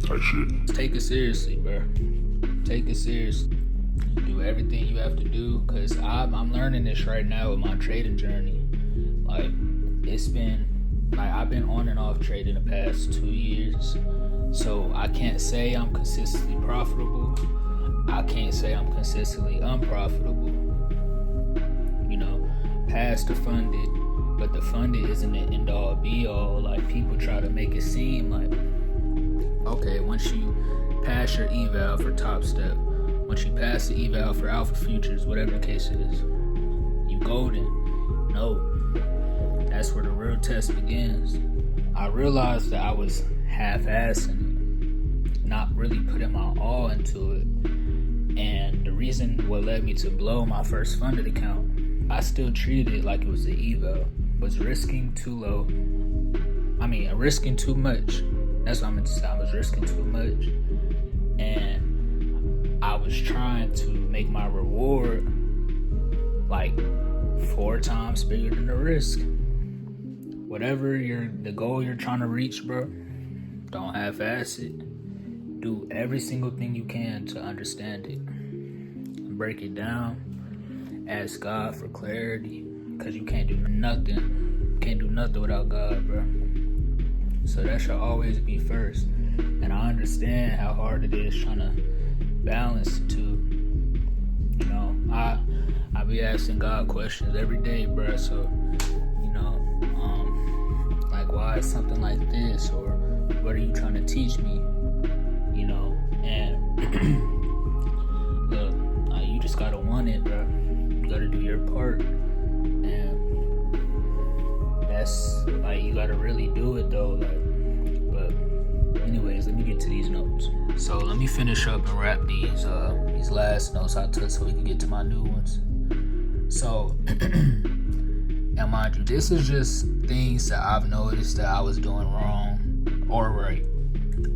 type shit. Take it seriously, bro. Take it seriously. Do everything you have to do, because I'm learning this right now with my trading journey. Like, it's been, like, I've been on and off trading the past 2 years. So I can't say I'm consistently profitable. I can't say I'm consistently unprofitable. You know, past the funded, but the funded isn't an end all be all. Like, people try to make it seem like, okay, once you pass your eval for Top Step, once you pass the eval for Alpha Futures, whatever the case is, you golden. No, that's where the real test begins. I realized that I was half-assing it, not really putting my all into it. And the reason what led me to blow my first funded account, I still treated it like it was the eval. Was risking too low. Risking too much. That's what I meant to say. I was risking too much. And I was trying to make my reward like 4 times bigger than the risk. Whatever the goal you're trying to reach, bro, don't half-ass it. Do every single thing you can to understand it. Break it down. Ask God for clarity, because you can't do nothing. Can't do nothing without God, bro. So that should always be first. And I understand how hard it is trying to balance the two. You know, I be asking God questions every day, bro. So, you know, like, why is something like this, or what are you trying to teach me? You know, and look, you just gotta want it, bro. You gotta do your part, and that's like, you gotta really do it though. Like, but anyways, let me get to these notes. So let me finish up and wrap these last notes I took so we can get to my new ones. So, and mind you, this is just things that I've noticed that I was doing wrong or right.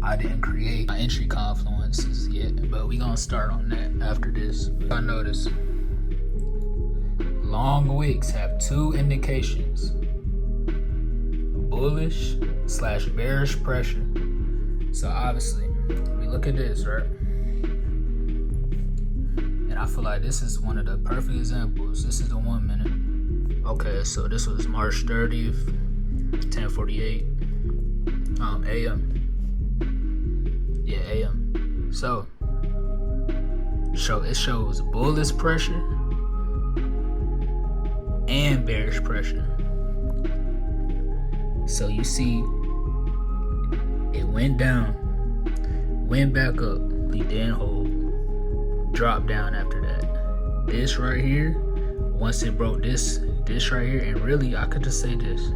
I didn't create my entry confluences yet, but we gonna start on that after this. I noticed long wicks have 2 indications: bullish/bearish pressure. So obviously, we look at this, right? And I feel like this is one of the perfect examples. This is the 1 minute. Okay, so this was March 30th, 10:48 a.m. Yeah, a.m. So it shows bullish pressure and bearish pressure. So you see, it went down, went back up, we didn't hold, dropped down after that. This right here, once it broke this right here, and really I could just say this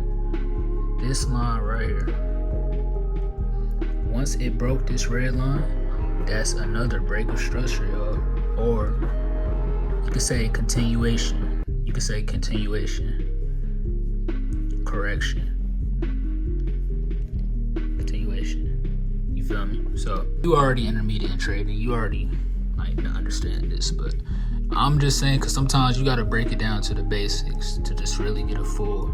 line right here. Once it broke this red line, that's another break of structure, y'all. Or you could say continuation. You could say continuation. Correction. Continuation. You feel me? So you already intermediate in trading. You already might not understand this, but I'm just saying, because sometimes you got to break it down to the basics to just really get a full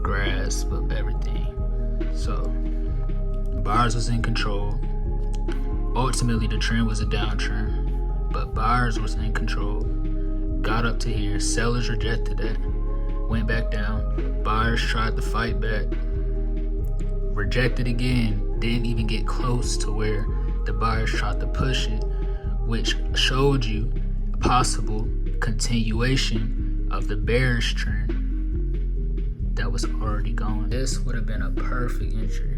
grasp of everything. So buyers was in control. Ultimately, the trend was a downtrend, but buyers was in control. Got up to here, sellers rejected that, went back down. Buyers tried to fight back, rejected again, didn't even get close to where the buyers tried to push it, which showed you a possible continuation of the bearish trend that was already going. This would have been a perfect entry.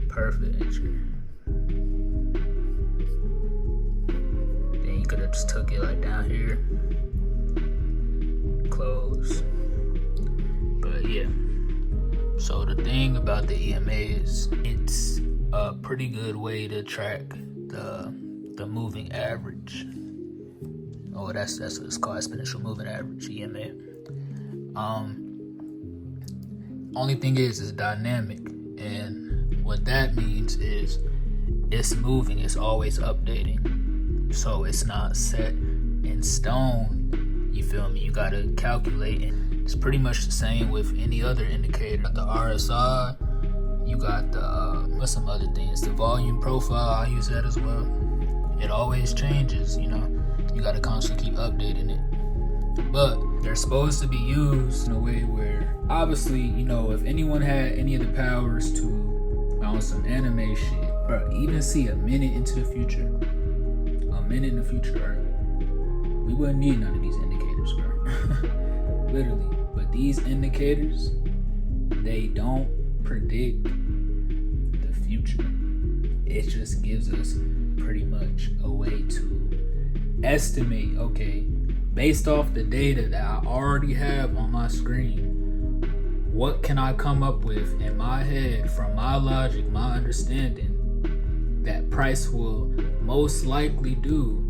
Perfect entry. Then you could have just took it like down here, close. But yeah. So the thing about the EMA is it's a pretty good way to track the moving average. Oh, that's what it's called, exponential moving average, EMA. Only thing is it's dynamic, and what that means is it's moving, it's always updating. So it's not set in stone. You feel me? You gotta calculate it. It's pretty much the same with any other indicator. The RSI, You got the what's some other things? The volume profile, I use that as well. It always changes, you know. You gotta constantly keep updating it. But they're supposed to be used in a way where, obviously, you know, if anyone had any of the powers to, on some anime shit, bro, even see a minute into the future, right? We wouldn't need none of these indicators, bro. Literally. But these indicators, they don't predict the future. It just gives us pretty much a way to estimate, okay, based off the data that I already have on my screen, what can I come up with in my head from my logic, my understanding, that price will most likely do.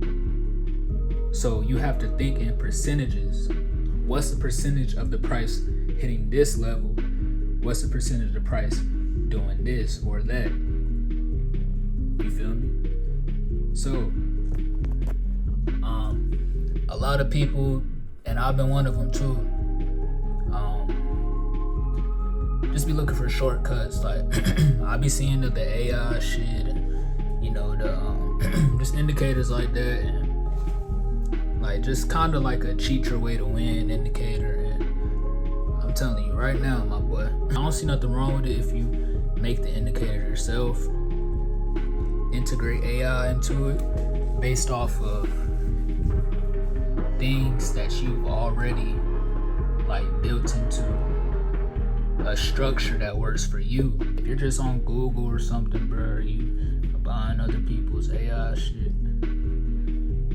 So you have to think in percentages. What's the percentage of the price hitting this level? What's the percentage of the price doing this or that? You feel me? So, a lot of people, and I've been one of them too, just be looking for shortcuts. Like, I be seeing the AI shit, and, you know, the just indicators like that, and like just kind of like a cheat your way to win indicator. And I'm telling you right now, my boy, I don't see nothing wrong with it if you make the indicator yourself, integrate AI into it based off of things that you've already like built into a structure that works for you. If you're just on Google or something, bro, you are buying other people's AI shit,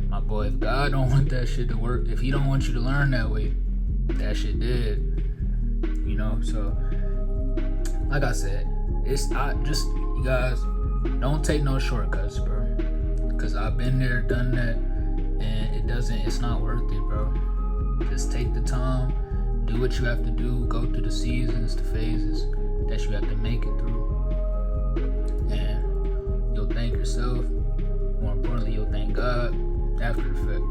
my boy, if God don't want that shit to work, if he don't want you to learn that way, that shit dead. You know, so like I said, you guys don't take no shortcuts, bro, because I've been there, done that, and it's not worth it, bro. Just take the time, do what you have to do, go through the seasons, the phases that you have to make it through, and you'll thank yourself. More importantly, you'll thank God after the fact.